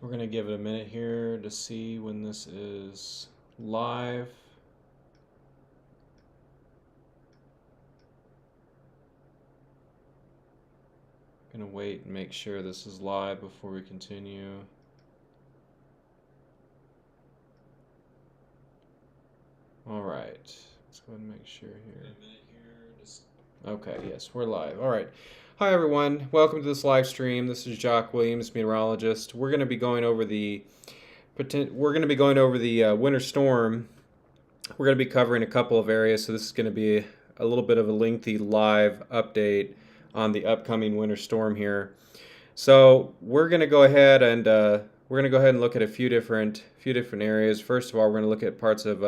We're going to give it a minute here to see when this is live. Going to wait and make sure this is live before we continue. All right, let's go ahead and make sure here. Okay, yes, we're live. All right. Hi everyone. Welcome to this live stream. This is Jock Williams, meteorologist. We're going to be going over the winter storm. We're going to be covering a couple of areas, so this is going to be a little bit of a lengthy live update on the upcoming winter storm here. So we're going to go ahead and look at a few different areas. First of all, we're going to look at parts of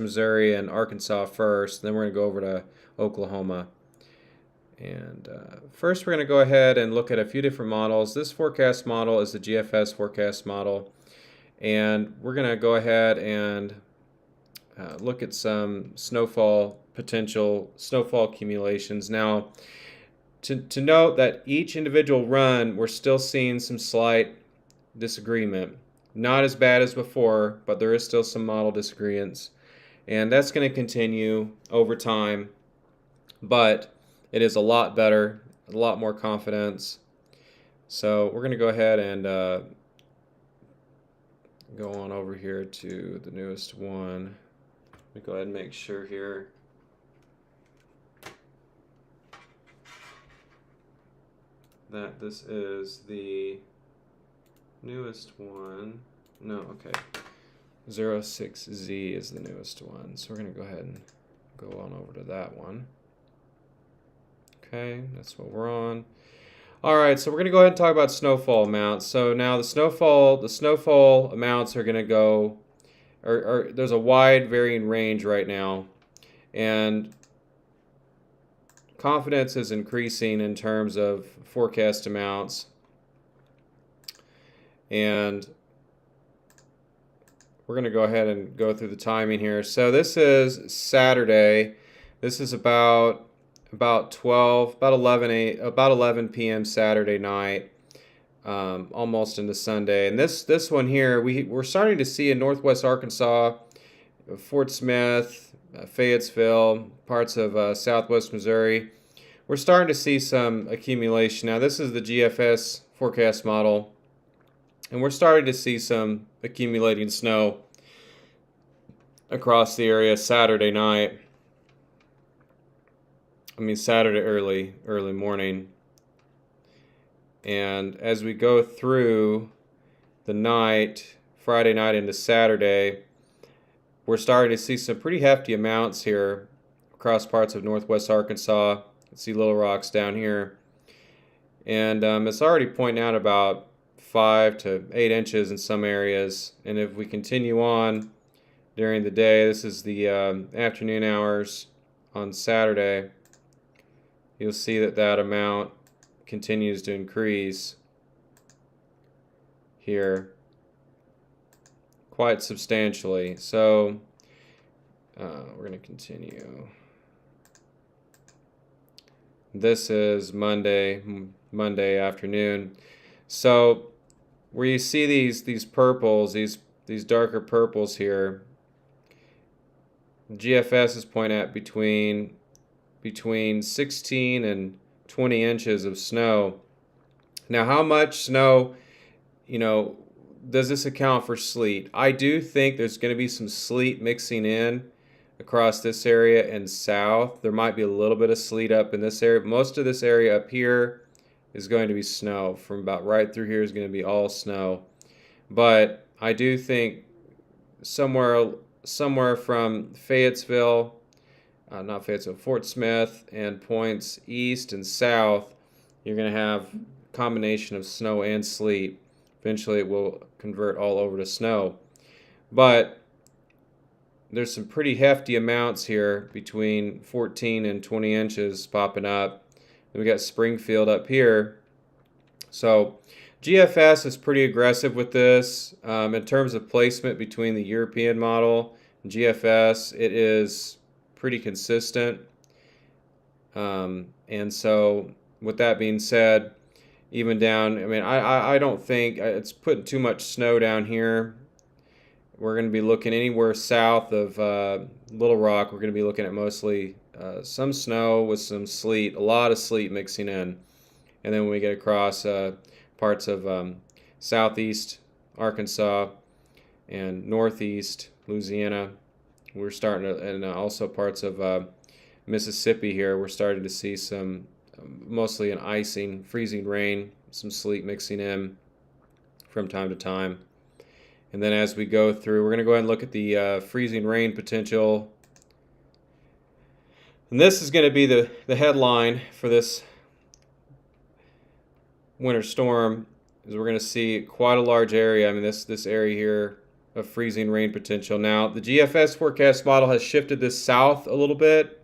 Missouri and Arkansas first. Then we're going to go over to Oklahoma. And first, we're going to go ahead and look at a few different models. This forecast model is the GFS forecast model, and we're going to go ahead and look at some potential snowfall accumulations. Now, to note that each individual run, we're still seeing some slight disagreement. Not as bad as before, but there is still some model disagreements. And that's going to continue over time, but it is a lot better, a lot more confidence. So we're going to go ahead and go on over here to the newest one. Let me go ahead and make sure here. That this is the newest one. No, okay. 06Z is the newest one. So we're going to go ahead and go on over to that one. Okay, that's what we're on. All right, so we're going to go ahead and talk about snowfall amounts. So now the snowfall amounts are going to go, there's a wide varying range right now, and confidence is increasing in terms of forecast amounts. And we're going to go ahead and go through the timing here. So this is Saturday. This is about 11 p.m. Saturday night, almost into Sunday. And this one here, we're starting to see in northwest Arkansas, Fort Smith, Fayetteville, parts of southwest Missouri. We're starting to see some accumulation. Now this is the GFS forecast model, and we're starting to see some accumulating snow across the area Saturday night. Saturday early morning. And as we go through the night, Friday night into Saturday, we're starting to see some pretty hefty amounts here across parts of northwest Arkansas. You can see Little Rocks down here. And it's already pointing out about 5 to 8 inches in some areas. And if we continue on during the day, this is the afternoon hours on Saturday, you'll see that amount continues to increase here quite substantially. So we're going to continue. This is Monday afternoon. So where you see these purples, these darker purples here, GFS is pointing at between 16 and 20 inches of snow. Now, how much snow, does this account for sleet? I do think there's going to be some sleet mixing in across this area and south. There might be a little bit of sleet up in this area. Most of this area up here is going to be snow. From about right through here is going to be all snow. But I do think somewhere from Fayetteville, Fort Smith, and points east and south, you're going to have a combination of snow and sleet. Eventually it will convert all over to snow. But there's some pretty hefty amounts here between 14 and 20 inches popping up. Then we got Springfield up here. So GFS is pretty aggressive with this. In terms of placement between the European model and GFS, it is pretty consistent. And so with that being said, even down. I mean, I don't think it's putting too much snow down here. We're going to be looking anywhere south of Little Rock. We're going to be looking at mostly some snow with some sleet, a lot of sleet mixing in. And then when we get across parts of southeast Arkansas and northeast Louisiana, we're starting to, and also parts of Mississippi here, we're starting to see some, mostly an icing, freezing rain, some sleet mixing in from time to time. And then as we go through, we're going to go ahead and look at the freezing rain potential. And this is going to be the headline for this winter storm, is we're going to see quite a large area. I mean, this area here of freezing rain potential. Now, the GFS forecast model has shifted this south a little bit,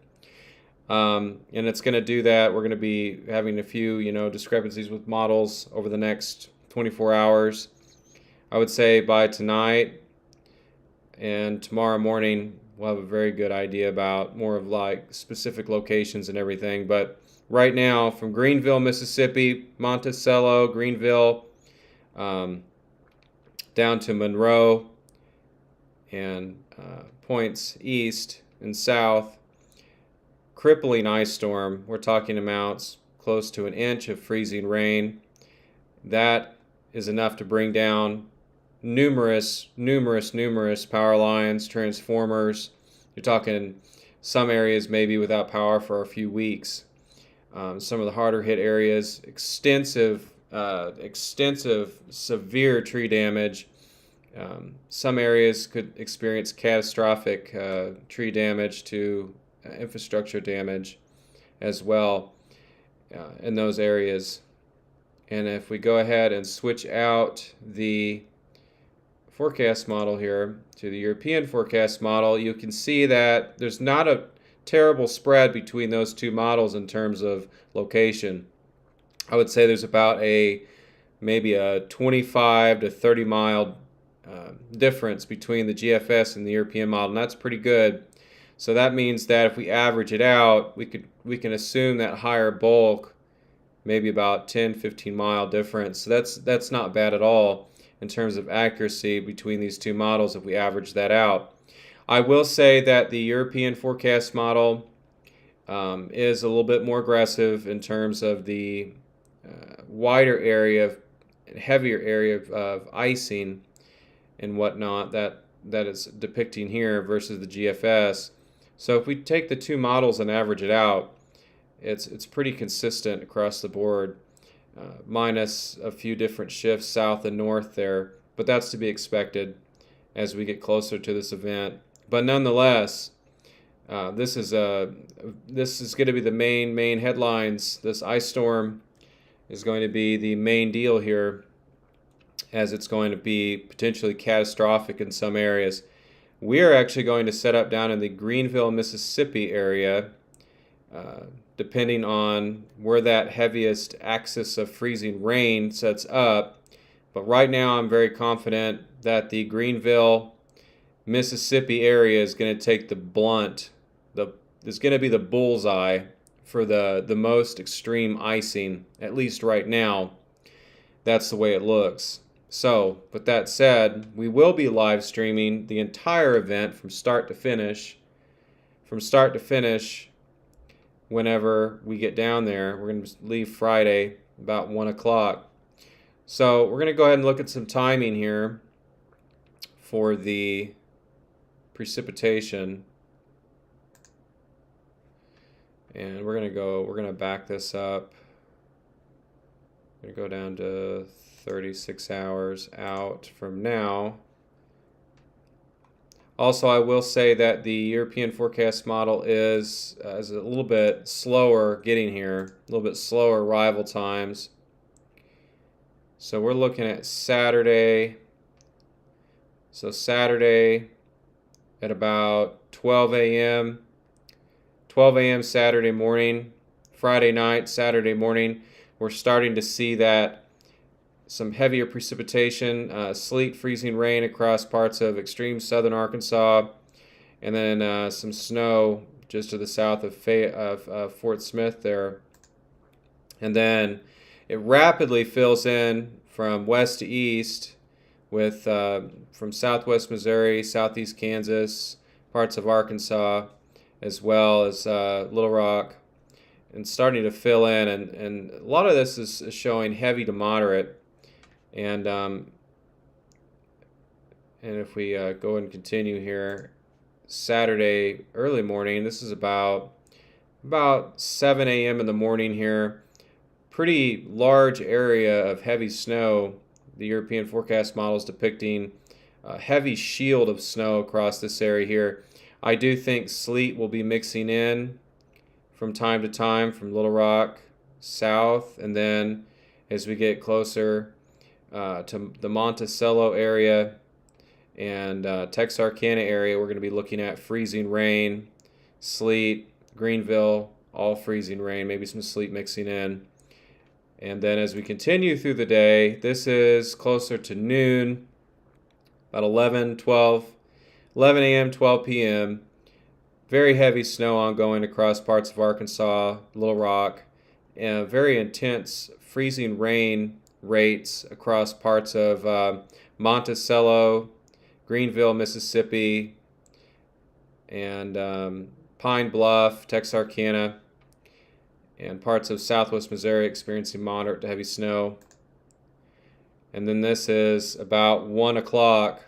and it's going to do that. We're going to be having a few, discrepancies with models over the next 24 hours. I would say by tonight and tomorrow morning, we'll have a very good idea about more of like specific locations and everything. But right now, from Greenville, Mississippi, Monticello, Greenville, down to Monroe and points east and south, crippling ice storm. We're talking amounts close to an inch of freezing rain. That is enough to bring down numerous power lines, transformers. You're talking some areas maybe without power for a few weeks. Some of the harder hit areas, extensive severe tree damage. Some areas could experience catastrophic tree damage to infrastructure damage as well in those areas. And if we go ahead and switch out the forecast model here to the European forecast model, you can see that there's not a terrible spread between those two models in terms of location. I would say there's about maybe a 25 to 30 mile difference between the GFS and the European model, and that's pretty good. So that means that if we average it out, we can assume that higher bulk, maybe about 10-15 mile difference. So that's not bad at all in terms of accuracy between these two models if we average that out. I will say that the European forecast model is a little bit more aggressive in terms of the wider area, heavier area of icing and whatnot that is depicting here versus the GFS. So if we take the two models and average it out, it's pretty consistent across the board, minus a few different shifts south and north there, but that's to be expected as we get closer to this event. But nonetheless, this is going to be the main headlines. This ice storm is going to be the main deal here, as it's going to be potentially catastrophic in some areas. We are actually going to set up down in the Greenville, Mississippi area, depending on where that heaviest axis of freezing rain sets up. But right now I'm very confident that the Greenville, Mississippi area is going to take the blunt. It's going to be the bullseye for the most extreme icing, at least right now. That's the way it looks. So, with that said, we will be live streaming the entire event from start to finish. From start to finish, whenever we get down there, we're going to leave Friday about 1 o'clock. So, we're going to go ahead and look at some timing here for the precipitation. And we're going to back this up. We're going to go down to 36 hours out from now. Also, I will say that the European forecast model is a little bit slower getting here, a little bit slower arrival times. So we're looking at Saturday. So Saturday at about 12 a.m. 12 a.m. Saturday morning, Friday night, Saturday morning, we're starting to see that some heavier precipitation, sleet, freezing rain across parts of extreme southern Arkansas, and then some snow just to the south of Fort Smith there. And then It rapidly fills in from west to east with from southwest Missouri, southeast Kansas, parts of Arkansas, as well as Little Rock, and starting to fill in. And a lot of this is showing heavy to moderate. And if we go and continue here, Saturday early morning, this is about 7 a.m. in the morning here. Pretty large area of heavy snow. The European forecast model is depicting a heavy shield of snow across this area here. I do think sleet will be mixing in from time to time from Little Rock south, and then as we get closer to the Monticello area and Texarkana area, we're going to be looking at freezing rain, sleet, Greenville, all freezing rain, maybe some sleet mixing in. And then as we continue through the day, this is closer to noon, about 11 a.m., 12 p.m. Very heavy snow ongoing across parts of Arkansas, Little Rock, and very intense freezing rain rates across parts of Monticello, Greenville, Mississippi, and Pine Bluff, Texarkana, and parts of southwest Missouri experiencing moderate to heavy snow. And then this is about 1 o'clock.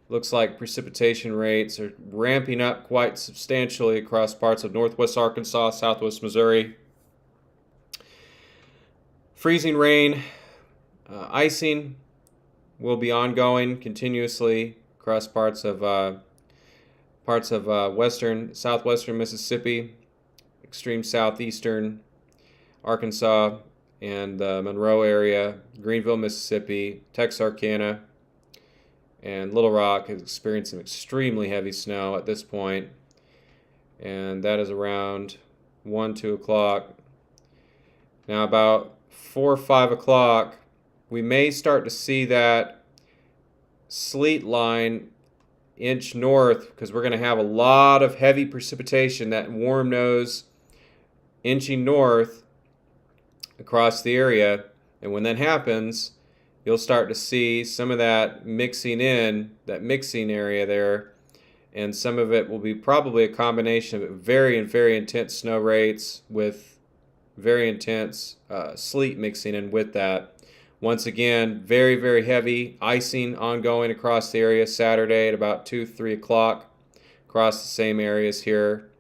Looks like precipitation rates are ramping up quite substantially across parts of northwest Arkansas, southwest Missouri. Freezing rain, icing will be ongoing continuously across parts of southwestern Mississippi, extreme southeastern Arkansas, and the Monroe area, Greenville, Mississippi, Texarkana, and Little Rock is experiencing extremely heavy snow at this point, and that is around 1, 2 o'clock. Now about 4 or 5 o'clock, we may start to see that sleet line inch north because we're going to have a lot of heavy precipitation, that warm nose inching north across the area. And when that happens, you'll start to see some of that mixing in, that mixing area there, and some of it will be probably a combination of very and very intense snow rates with very intense sleet mixing in with that. Once again, very, very heavy icing ongoing across the area Saturday at about 2, 3 o'clock across the same areas here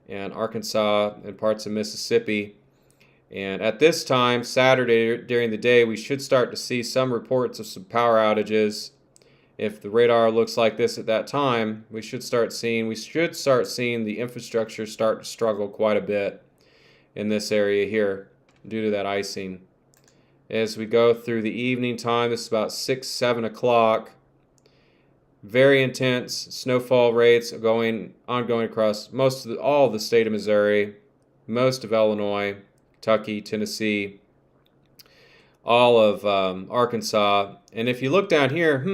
in Arkansas and parts of Mississippi. And at this time, Saturday during the day, we should start to see some reports of some power outages. If the radar looks like this at that time, we should start seeing the infrastructure start to struggle quite a bit in this area here due to that icing. As we go through the evening time, this is about 6, 7 o'clock. Very intense snowfall rates ongoing across all of the state of Missouri, most of Illinois, Kentucky, Tennessee, all of Arkansas. And if you look down here,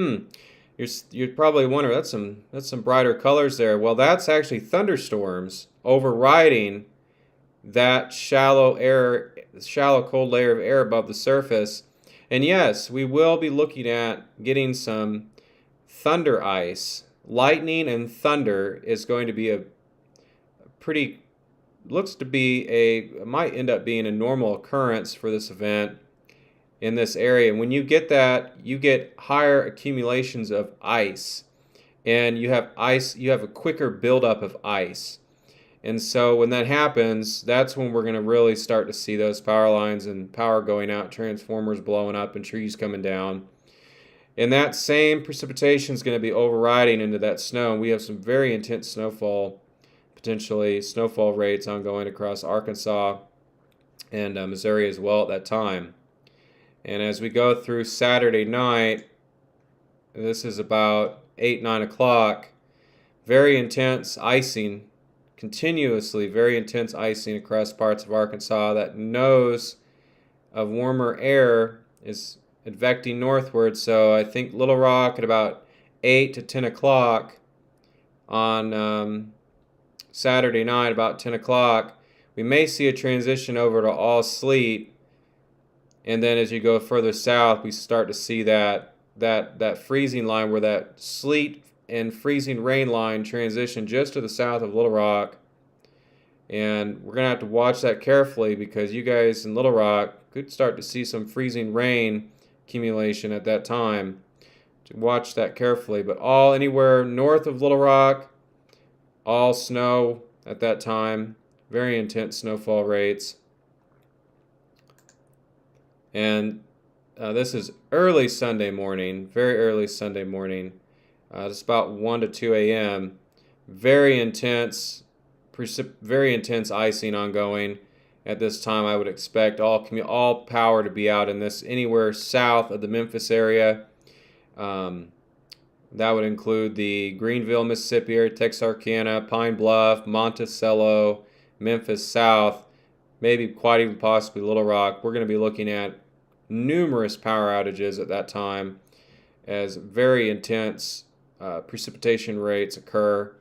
you're probably wondering, that's some brighter colors there. Well, that's actually thunderstorms overriding that shallow cold layer of air above the surface. And yes, we will be looking at getting some thunder ice. Lightning and thunder is going to be might end up being a normal occurrence for this event in this area. And when you get that, you get higher accumulations of ice, and you have a quicker buildup of ice. And so when that happens, that's when we're going to really start to see those power lines and power going out, transformers blowing up, and trees coming down. And that same precipitation is going to be overriding into that snow. And we have some very intense snowfall rates ongoing across Arkansas and Missouri as well at that time. And as we go through Saturday night, this is about 8, 9 o'clock, very intense icing, continuously very intense icing across parts of Arkansas. That nose of warmer air is advecting northward. So I think Little Rock at about 8 to 10 o'clock on Saturday night, about 10 o'clock, we may see a transition over to all sleet And then as you go further south, we start to see that freezing line where that sleet and freezing rain line transition just to the south of Little Rock. And we're going to have to watch that carefully because you guys in Little Rock could start to see some freezing rain accumulation at that time. To watch that carefully. But all anywhere north of Little Rock, all snow at that time. Very intense snowfall rates. And this is early Sunday morning, very early Sunday morning. It's about 1 to 2 a.m. Very intense icing ongoing at this time. I would expect all power to be out in this anywhere south of the Memphis area. That would include the Greenville, Mississippi area, Texarkana, Pine Bluff, Monticello, Memphis South, maybe quite even possibly Little Rock. We're going to be looking at numerous power outages at that time as very intense precipitation rates occur.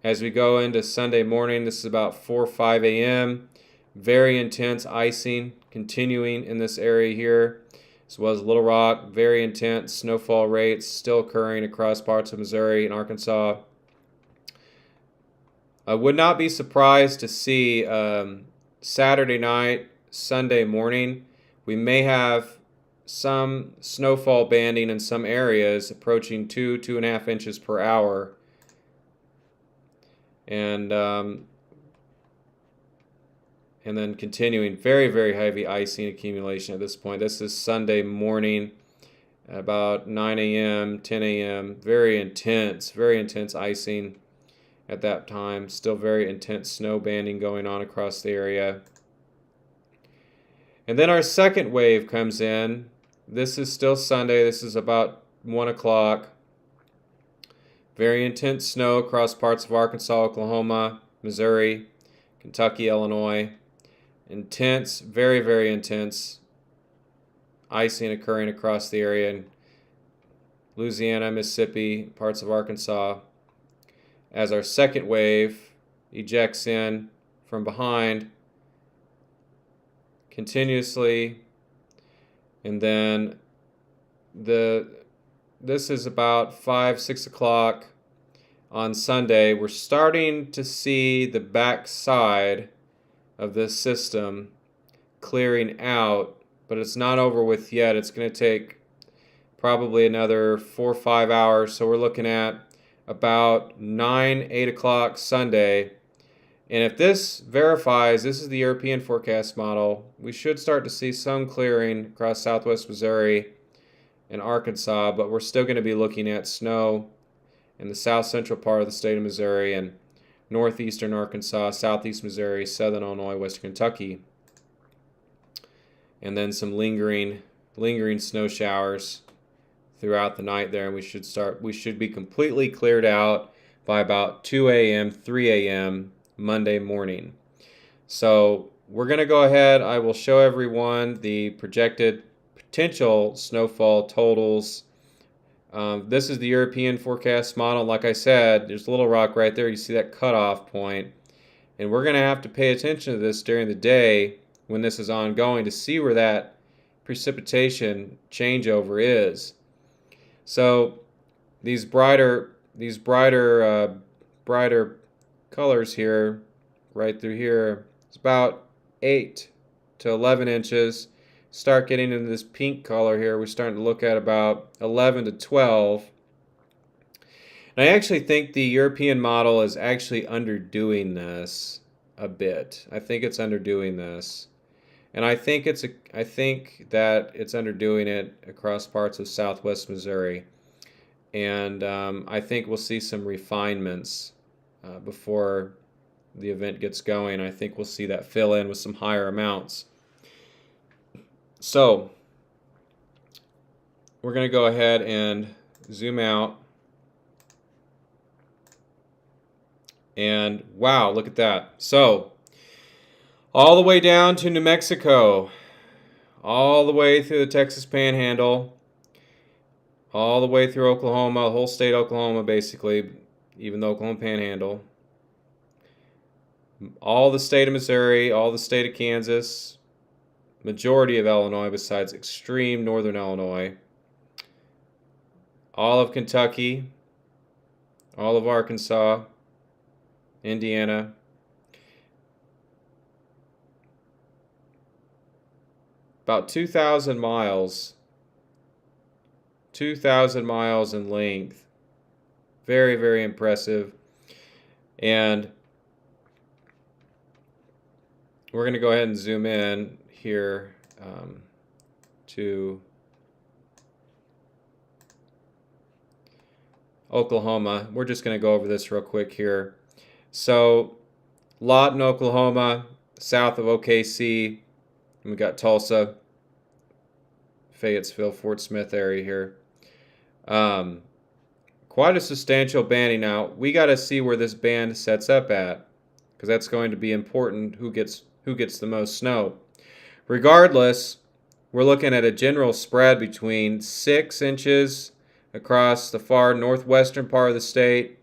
As we go into Sunday morning, this is about 4 or 5 a.m. Very intense icing continuing in this area here, as well as Little Rock. Very intense snowfall rates still occurring across parts of Missouri and Arkansas. I would not be surprised to see Saturday night, Sunday morning, we may have some snowfall banding in some areas approaching 2.5 inches per hour. And then continuing very heavy icing accumulation at this point. This is Sunday morning, about 9 a.m., 10 a.m. Very intense icing at that time. Still very intense snow banding going on across the area. And then our second wave comes in. This is still Sunday. This is about 1 o'clock. Very intense snow across parts of Arkansas, Oklahoma, Missouri, Kentucky, Illinois. Intense, very intense icing occurring across the area in Louisiana, Mississippi, parts of Arkansas. As our second wave ejects in from behind continuously, and then this is about 5-6 o'clock on Sunday. We're starting to see the back side of this system clearing out, but it's not over with yet. It's going to take probably another 4 or 5 hours. So we're looking at about 9-8 o'clock Sunday. And if this verifies, this is the European forecast model, we should start to see some clearing across southwest Missouri and Arkansas, but we're still going to be looking at snow in the south central part of the state of Missouri and northeastern Arkansas, southeast Missouri, southern Illinois, western Kentucky. And then some lingering snow showers throughout the night there, and we should be completely cleared out by about 2 a.m., 3 a.m. Monday morning. So we're going to go ahead. I will show everyone the projected potential snowfall totals. This is the European forecast model. Like I said, there's Little Rock right there. You see that cutoff point. And we're going to have to pay attention to this during the day when this is ongoing to see where that precipitation changeover is. So these brighter colors here, right through here, it's about 8 to 11 inches. Start getting into this pink color here, we're starting to look at about 11 to 12. And I actually think the European model is actually underdoing this a bit. I think it's underdoing this. And I think that it's underdoing it across parts of southwest Missouri. And I think we'll see some refinements before the event gets going. I think we'll see that fill in with some higher amounts. So we're going to go ahead and zoom out. And wow, look at that. So all the way down to New Mexico, all the way through the Texas Panhandle, all the way through Oklahoma, the whole state of Oklahoma basically, even the Oklahoma Panhandle, all the state of Missouri, all the state of Kansas, majority of Illinois besides extreme northern Illinois, all of Kentucky, all of Arkansas, Indiana, about 2,000 miles, 2,000 miles in length. Very, very impressive. And we're going to go ahead and zoom in here to Oklahoma. We're just going to go over this real quick here. So, Lawton, Oklahoma, south of OKC. And we got Tulsa, Fayetteville, Fort Smith area here. Quite a substantial banding. Now, we got to see where this band sets up at, because that's going to be important, who gets the most snow. Regardless, we're looking at a general spread between 6 inches across the far northwestern part of the state,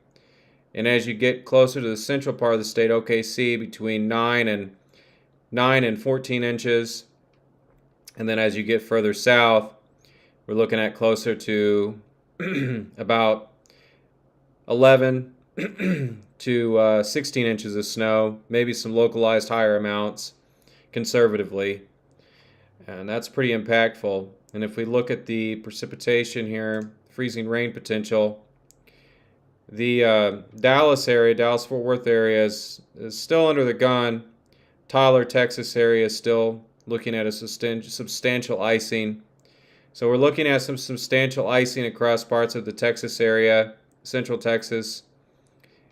and as you get closer to the central part of the state, OKC, between 9 and 14 inches. And then as you get further south, we're looking at closer to about 11 to 16 inches of snow, maybe some localized higher amounts conservatively. And that's pretty impactful. And if we look at the precipitation here, freezing rain potential, the Dallas area, Dallas-Fort Worth area is still under the gun. Tyler, Texas area is still looking at a substantial icing. So we're looking at some substantial icing across parts of the Texas area, central Texas,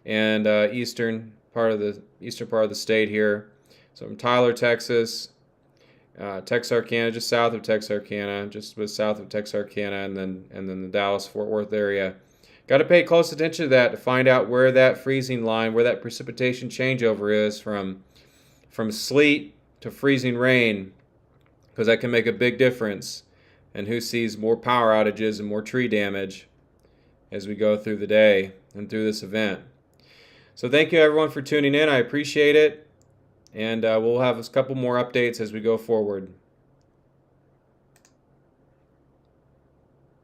and eastern part of the state here. So from Tyler, Texas, Texarkana, just south of Texarkana, just south of Texarkana, and then the Dallas-Fort Worth area. Got to pay close attention to that to find out where that freezing line, where that precipitation changeover is from sleet to freezing rain, because that can make a big difference. And who sees more power outages and more tree damage as we go through the day and through this event. So thank you everyone for tuning in. I appreciate it. And we'll have a couple more updates as we go forward.